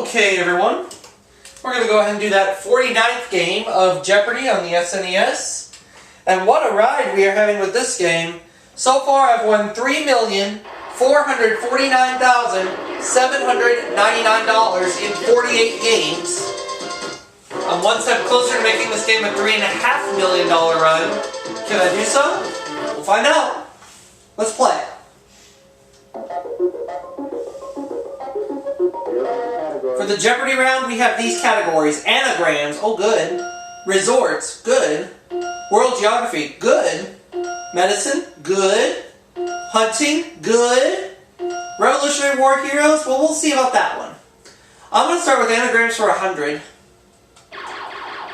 Okay, everyone. We're going to go ahead and do that 49th game of Jeopardy on the SNES. And what a ride we are having with this game. So far, I've won $3,449,799 in 48 games. I'm one step closer to making this game a $3.5 million run. Can I do so? We'll find out. Let's play. For the Jeopardy round, we have these categories. Anagrams, oh good. Resorts, good. World Geography, good. Medicine, good. Hunting, good. Revolutionary War heroes, well, we'll see about that one. I'm going to start with anagrams for 100.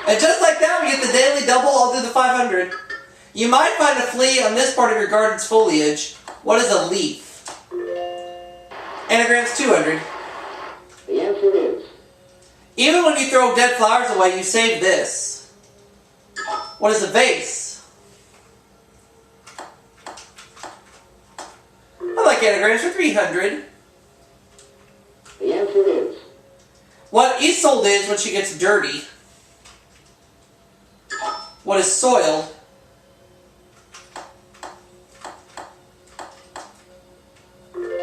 And just like that, we get the daily double. I'll do the 500. You might find a flea on this part of your garden's foliage. What is a leaf? Anagrams 200. The answer is... Even when you throw dead flowers away, you save this. What is a vase? I like anagrams for 300. The answer is... What Isolde is when she gets dirty. What is soiled?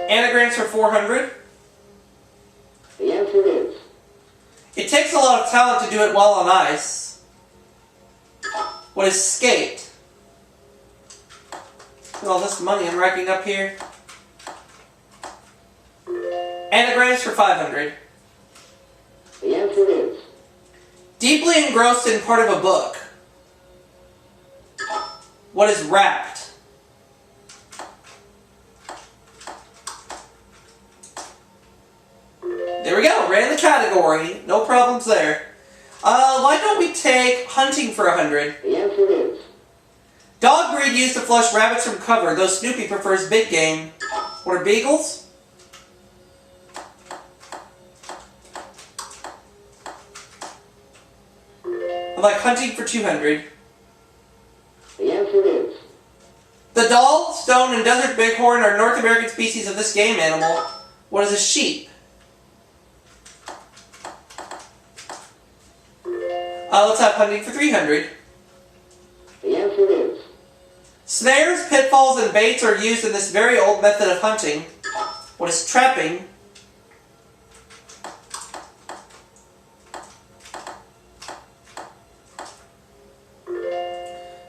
Anagrams for 400. The answer is... It takes a lot of talent to do it while on ice. What is skate? Look at all this money I'm racking up here. Anagrams for 500. The answer is... Deeply engrossed in part of a book. What is wrapped? There we go, ran the category. No problems there. Why don't we take hunting for 100? The answer is... Dog breed used to flush rabbits from cover, though Snoopy prefers big game. What are beagles? I like hunting for 200. The answer is... The doll, stone, and desert bighorn are North American species of this game animal. What is a sheep? Let's have hunting for 300. The answer is... Snares, pitfalls, and baits are used in this very old method of hunting. What is trapping?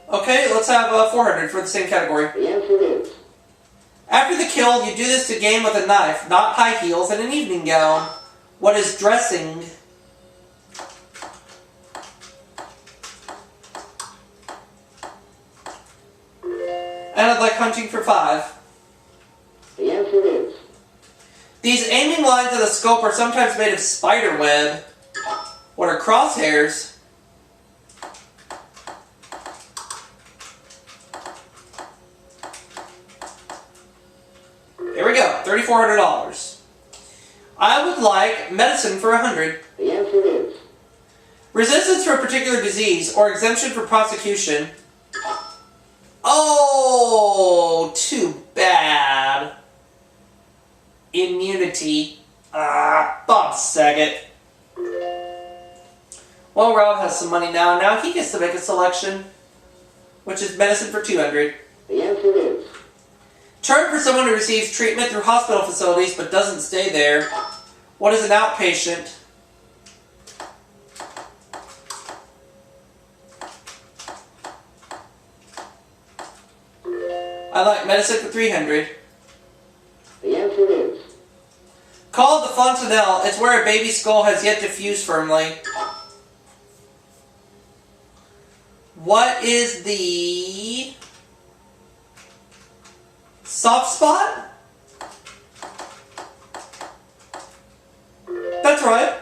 Okay, let's have 400 for the same category. The answer is... After the kill, you do this to game with a knife, not high heels, and an evening gown. What is dressing? And I'd like hunting for 5. The answer is... These aiming lines of the scope are sometimes made of spider web. What are crosshairs? There we go, $3,400. I would like medicine for 100. The answer is... Resistance for a particular disease or exemption for prosecution. Oh, too bad. Immunity. Bob Saget. Well, Rob has some money now. Now he gets to make a selection, which is medicine for 200. The answer is... Term for someone who receives treatment through hospital facilities but doesn't stay there. What is an outpatient? I like medicine for 300. The answer is... Called the fontanelle, it's where a baby skull has yet to fuse firmly. What is the... soft spot? That's right.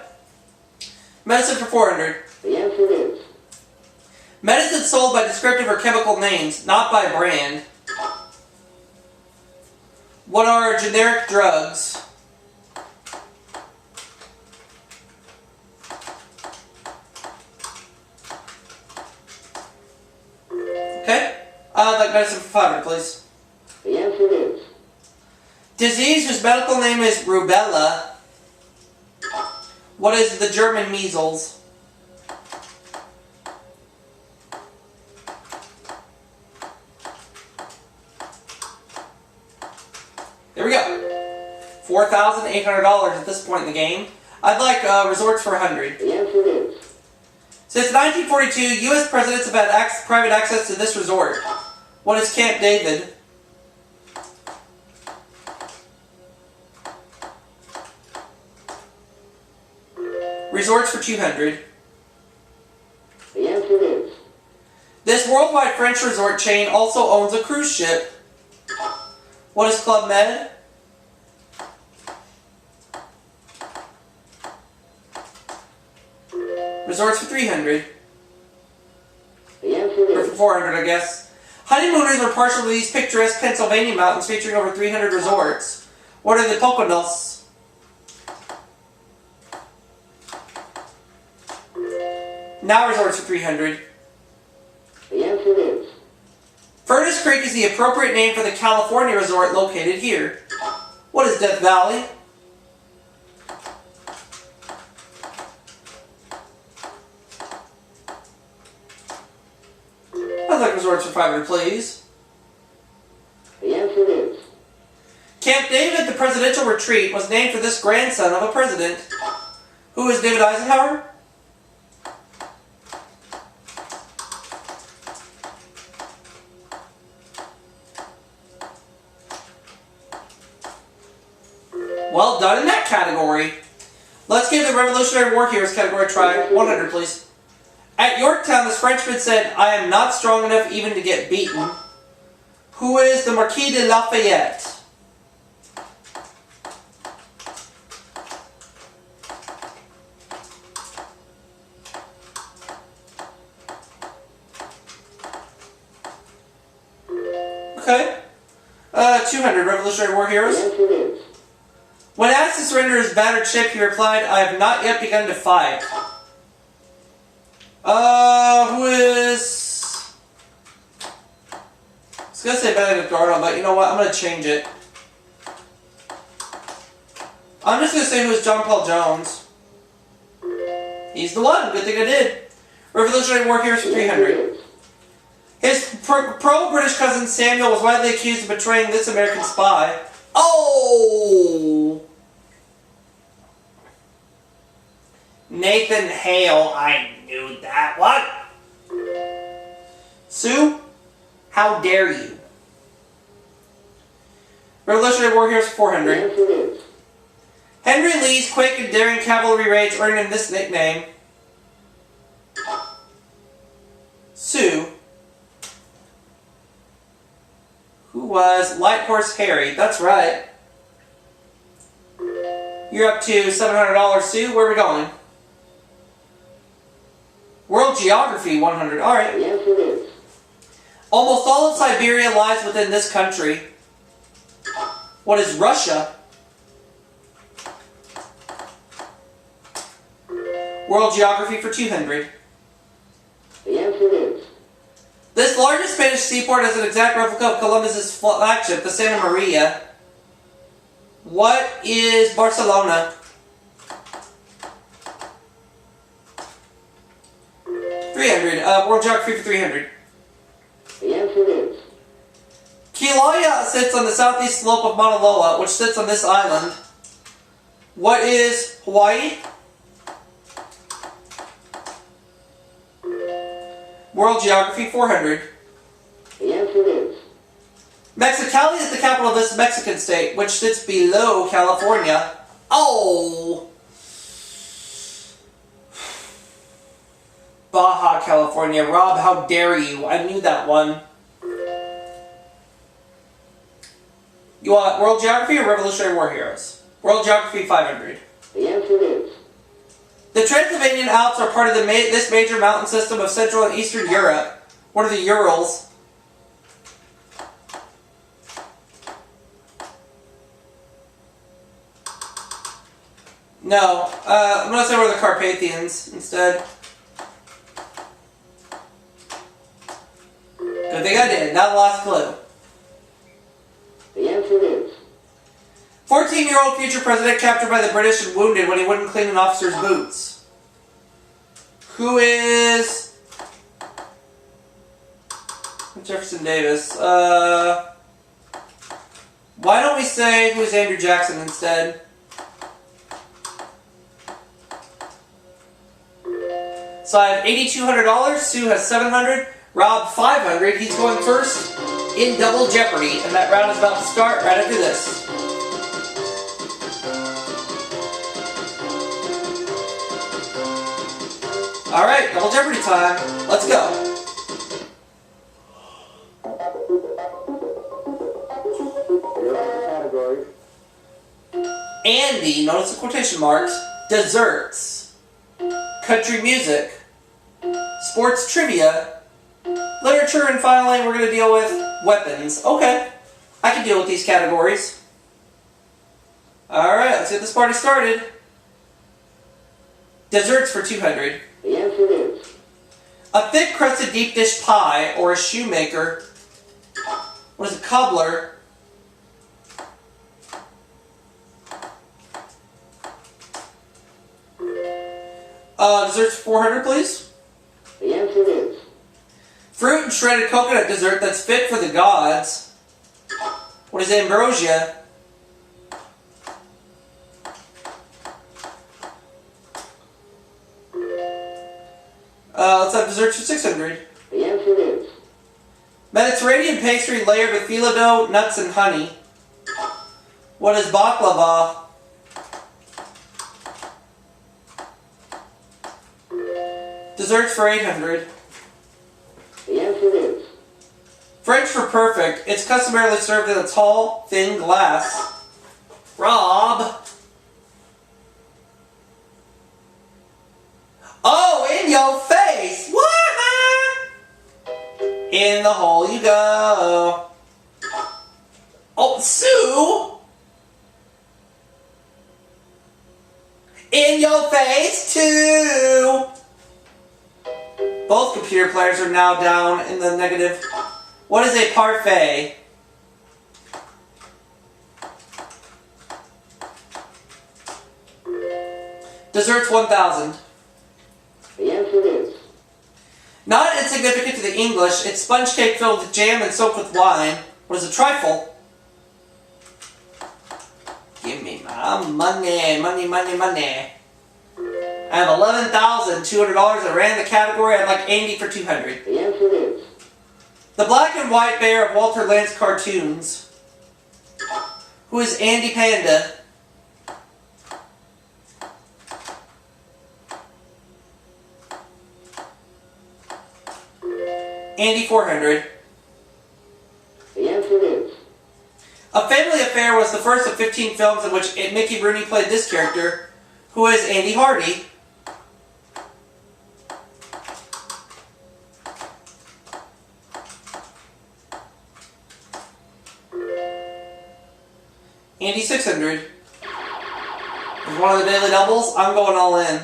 Medicine for 400. The answer is... Medicine sold by descriptive or chemical names, not by brand. What are generic drugs? Okay. I'd like medicine for 500, please. The answer is... Disease whose medical name is rubella. What is the German measles? There we go. $4,800 at this point in the game. I'd like resorts for 100. The answer is. Since 1942, U.S. presidents have had private access to this resort. What is Camp David? Resorts for 200. The answer is. This worldwide French resort chain also owns a cruise ship. What is Club Med? Resorts for 300. The answer Or is. for 400, I guess. Honeymooners are partial to these picturesque Pennsylvania mountains featuring over 300 resorts. What are the Poconos? Now resorts for 300. The answer is. Furnace Creek is the appropriate name for the California resort located here. What is Death Valley? I'd like resorts for 500, please. The answer is. Camp David, the presidential retreat, was named for this grandson of a president. Who is David Eisenhower? Well done in that category. Let's give the Revolutionary War Heroes category a try. 100, please. At Yorktown, this Frenchman said, "I am not strong enough even to get beaten." Who is the Marquis de Lafayette? Okay. 200, Revolutionary War The Heroes. answer is. When asked to surrender his battered ship, he replied, "I have not yet begun to fight." Who is... I was going to say Benedict Arnold, but you know what? I'm going to change it. I'm just going to say who is John Paul Jones. He's the one. Good thing I did. Revolutionary War Heroes for The answer 300. is. His pro-British cousin Samuel was widely accused of betraying this American spy. Oh! Nathan Hale. I knew that. What? Sue? How dare you? Revolutionary War Heroes for The 400. answer is. Henry Lee's quick and daring cavalry raids earned him this nickname. Sue. Who was Light Horse Harry? That's right. You're up to $700, Sue. Where are we going? World Geography, 100. Alright. The answer is. Almost all of Siberia lies within this country. What is Russia? World Geography for 200. The answer is. This largest Spanish seaport is an exact replica of Columbus's flagship, the Santa Maria. What is Barcelona? 300. World Geography for 300. The answer is. Kilauea sits on the southeast slope of Mauna Loa, which sits on this island. What is Hawaii? World Geography 400. The answer is. Mexicali is the capital of this Mexican state, which sits below California. Oh! Baja California. Rob, how dare you? I knew that one. You want World Geography or Revolutionary War Heroes? World Geography 500. The answer is. The Transylvanian Alps are part of this major mountain system of Central and Eastern Europe. What are the Urals? No. I'm going to say we're the Carpathians instead. Good thing I did. Now the last clue. The answer is. 14-year-old future president captured by the British and wounded when he wouldn't clean an officer's boots. Who is... Jefferson Davis. Why don't we say who's Andrew Jackson instead? So I have $8,200, Sue has $700, Rob $500. He's going first in Double Jeopardy, and that round is about to start right after this. Alright, Double Jeopardy time. Let's go. Categories. Andy, notice the quotation marks, desserts, country music, sports trivia, literature, and finally we're going to deal with weapons. Okay, I can deal with these categories. Alright, let's get this party started. Desserts for 200. The answer is A thick crusted deep dish pie or a shoemaker. What is a cobbler? Desserts for 400, please. the answer is Fruit and shredded coconut dessert that's fit for the gods. What is ambrosia? Let's have desserts for 600. the answer is Mediterranean pastry layered with phyllo dough, nuts, and honey. What is baklava? Desserts for 800. the answer is French for perfect. It's customarily served in a tall, thin glass. Rob. Oh, in your face! What? In the hole you go. Oh, Sue! In your face, too! Both computer players are now down in the negative. What is a parfait? Desserts 1,000. the answer is Not insignificant to the English, it's sponge cake filled with jam and soaked with wine. What is a trifle? Give me my money, money, money, money. I have $11,200. I ran the category. I'd like Andy for 200. the answer is The black and white bear of Walter Lantz cartoons. Who is Andy Panda? Andy 400. the answer is A Family Affair was the first of 15 films in which Mickey Rooney played this character. Who is Andy Hardy? Andy 600. Is one of the daily doubles. I'm going all in.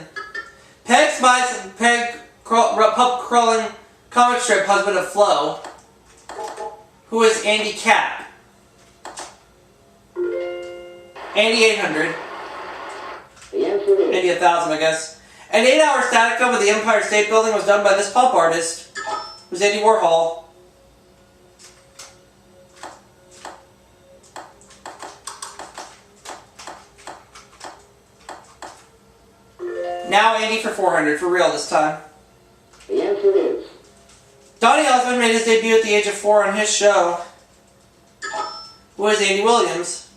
Peg Spice and Peg Pup Crawling comic strip husband of Flo. Who is Andy Cap? Andy 800. the answer is Maybe 1,000, I guess. An 8-hour static film of the Empire State Building was done by this pop artist. It was Andy Warhol. Now Andy for 400, for real this time. the answer is Donny Osmond made his debut at the age of 4 on his show. Who is Andy Williams?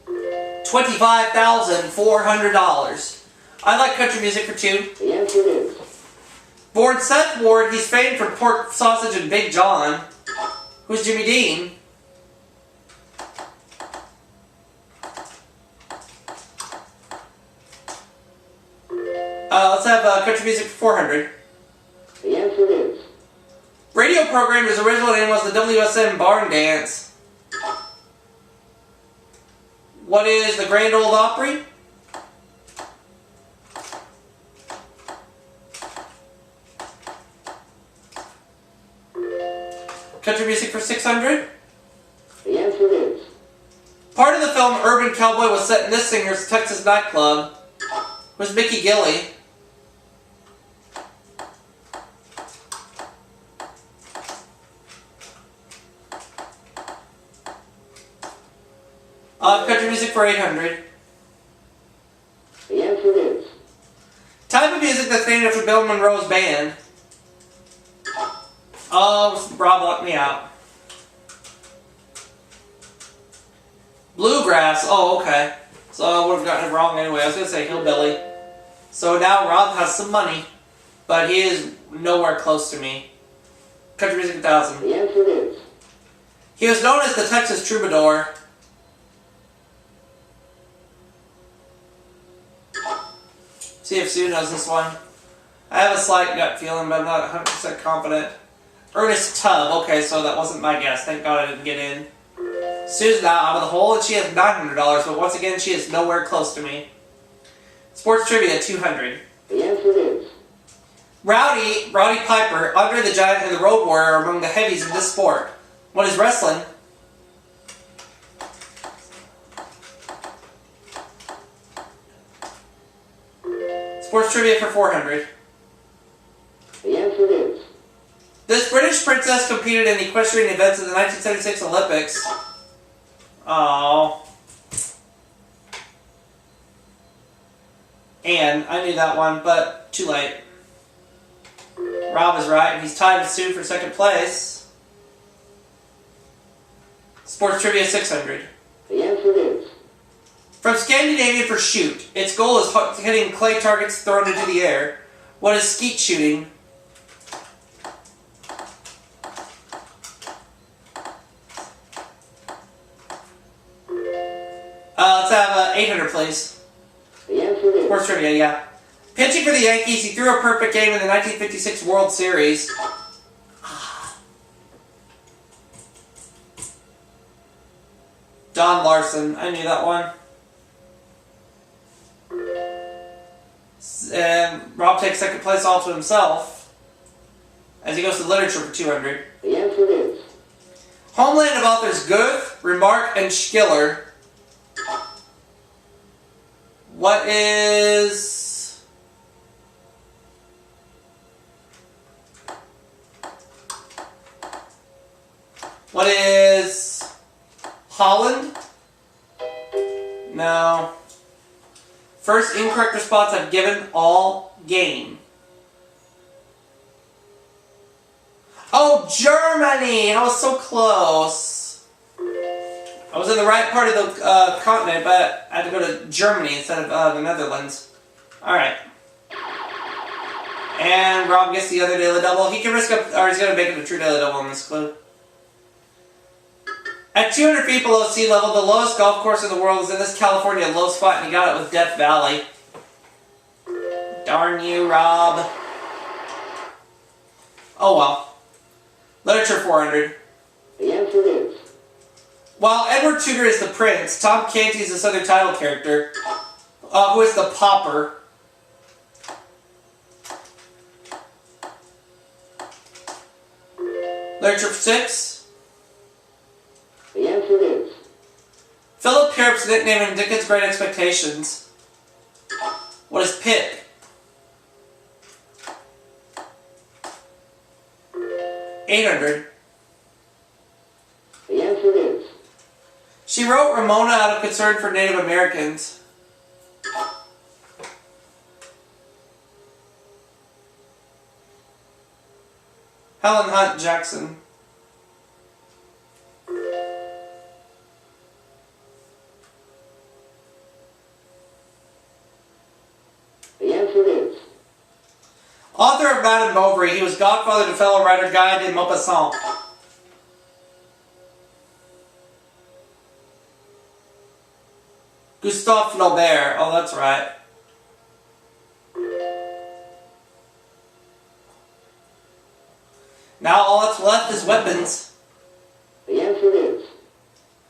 $25,400. I like country music for 2. the answer is Born Seth Ward, he's famed for pork sausage and Big John. Who's Jimmy Dean? Let's have country music for 400. the answer is Radio program, his original name was the WSM Barn Dance. What is the Grand Ole Opry? Country music for 600. The answer is. Part of the film Urban Cowboy was set in this singer's Texas nightclub. Was Mickey Gilley. Country music for 800. The answer is. Type of music that's named after Bill Monroe's band. Oh, Rob locked me out. Bluegrass. Oh, okay. So I would have gotten it wrong anyway. I was going to say hillbilly. So now Rob has some money, but he is nowhere close to me. Country music 1000. The answer is. He was known as the Texas Troubadour. See if Sue knows this one. I have a slight gut feeling, but I'm not 100% confident. Ernest Tubb. Okay, so that wasn't my guess. Thank God I didn't get in. Sue's now out of the hole, and she has $900, but once again, she is nowhere close to me. Sports trivia, 200. The answer is. Rowdy Piper, Andre the Giant, and the Road Warrior are among the heavies in this sport. What is wrestling? Sports trivia for 400. The answer is. This British princess competed in equestrian events in the 1976 Olympics. Oh. And I knew that one, but too late. Rob is right, and he's tied with Sue for second place. Sports trivia 600. The answer is. From Scandinavia for shoot. Its goal is hitting clay targets thrown into the air. What is skeet shooting? Let's have 800, please. The answer is. Sports trivia, yeah. Pitching for the Yankees, he threw a perfect game in the 1956 World Series. Don Larson, I knew that one. And Rob takes second place all to himself as he goes to literature for 200. The answer is. Homeland of authors Goethe, Remarque, and Schiller. What is... What is... Holland? No. First incorrect response I've given all game. Oh, Germany! I was so close. I was in the right part of the continent, but I had to go to Germany instead of the Netherlands. Alright. And Rob gets the other daily double. He can risk up, or he's going to make it a true daily double on this clue. At 200 feet below sea level, the lowest golf course in the world is in this California low spot, and he got it with Death Valley. Darn you, Rob. Oh well. Literature 400. The answer is. While Edward Tudor is the prince, Tom Canty is this other title character, who is the pauper. Literature 6. The answer is. Philip Pirrop's nickname in Dickens' Great Expectations. What is Pip? $800. The answer is. She wrote Ramona out of concern for Native Americans. Helen Hunt Jackson. The answer is. Author of Madame Bovary, he was godfather to fellow writer Guy de Maupassant. Gustave Flaubert. Oh, that's right. Now all that's left is weapons. The answer is.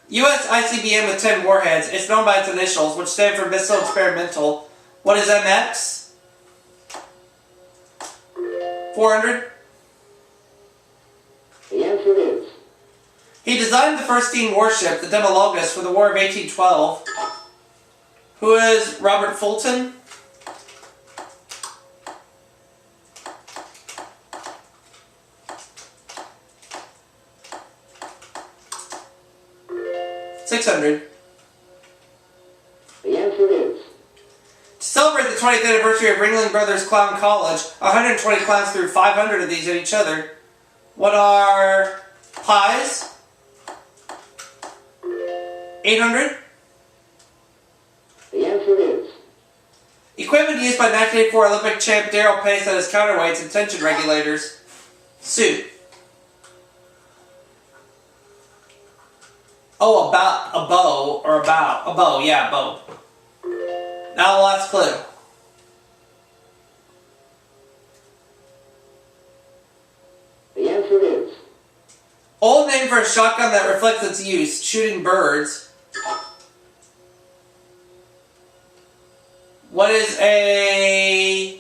U.S. ICBM with 10 warheads. It's known by its initials, which stand for Missile Experimental. What is MX? 400? The answer is. He designed the first steam warship, the Demologus, for the War of 1812. Who is Robert Fulton? $600. The answer is. To celebrate the 20th anniversary of Ringling Brothers Clown College, 120 clowns threw 500 of these at each other. What are pies? 800. The answer is. Equipment used by 1984 Olympic champ Daryl Pace at his counterweights and tension regulators. Suit. Oh, about a bow, or about a bow, yeah, a bow. Now the last clue. The answer is. Old name for a shotgun that reflects its use, shooting birds. What is a...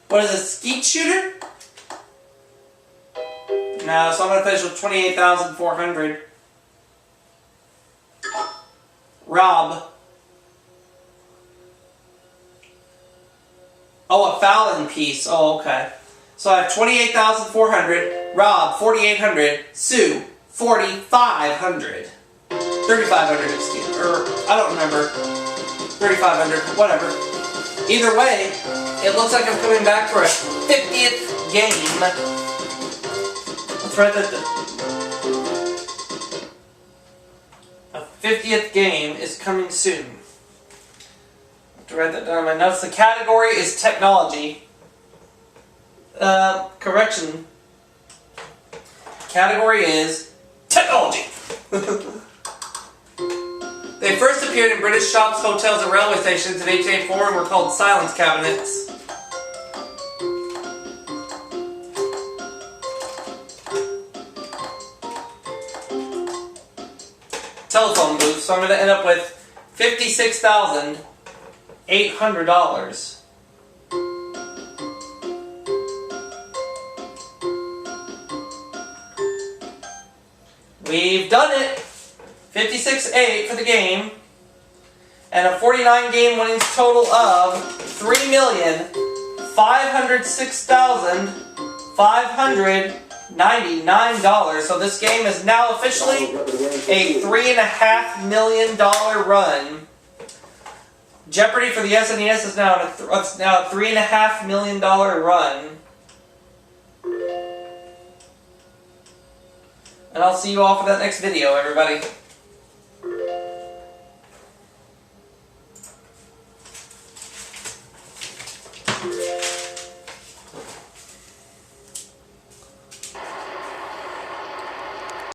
What is a skeet shooter? No, so I'm going to finish with 28,400. Rob. Oh, a fowling piece. Oh, okay. So I have 28,400. Rob, 4,800. Sue, 4,500. 3,500, excuse me. Or, I don't remember. 3,500, whatever. Either way, it looks like I'm coming back for a 50th game. Let's write that down. A 50th game is coming soon. I have to write that down in my notes. The category is technology. Correction. Category is technology. They first appeared in British shops, hotels, and railway stations in 1884 and were called silence cabinets. Telephone booth, so I'm going to end up with $56,800. We've done it! 56-8 for the game, and a 49 game winnings total of $3,506,599. So this game is now officially a $3.5 million run. Jeopardy for the SNES is now a $3.5 million run. And I'll see you all for that next video, everybody.